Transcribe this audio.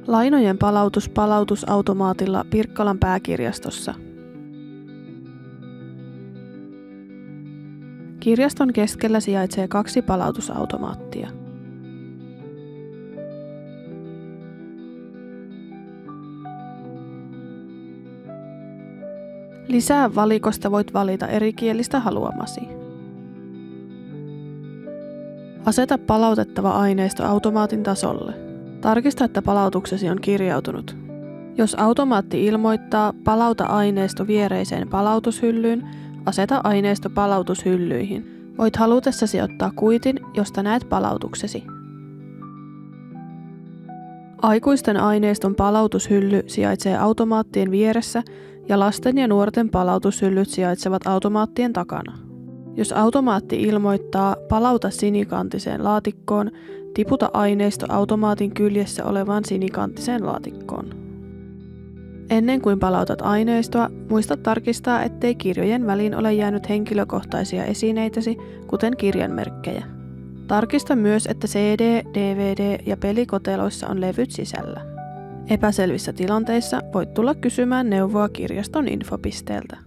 Lainojen palautus palautusautomaatilla Pirkkalan pääkirjastossa. Kirjaston keskellä sijaitsee 2 palautusautomaattia. Lisää valikosta voit valita eri kielistä haluamasi. Aseta palautettava aineisto automaatin tasolle. Tarkista, että palautuksesi on kirjautunut. Jos automaatti ilmoittaa palauta aineisto viereiseen palautushyllyyn, aseta aineisto palautushyllyihin. Voit halutessasi ottaa kuitin, josta näet palautuksesi. Aikuisten aineiston palautushylly sijaitsee automaattien vieressä ja lasten ja nuorten palautushyllyt sijaitsevat automaattien takana. Jos automaatti ilmoittaa palauta sinikantiseen laatikkoon, tiputa aineisto automaatin kyljessä olevaan sinikantiseen laatikkoon. Ennen kuin palautat aineistoa, muista tarkistaa, ettei kirjojen väliin ole jäänyt henkilökohtaisia esineitäsi, kuten kirjanmerkkejä. Tarkista myös, että CD, DVD ja pelikoteloissa on levyt sisällä. Epäselvissä tilanteissa voit tulla kysymään neuvoa kirjaston infopisteeltä.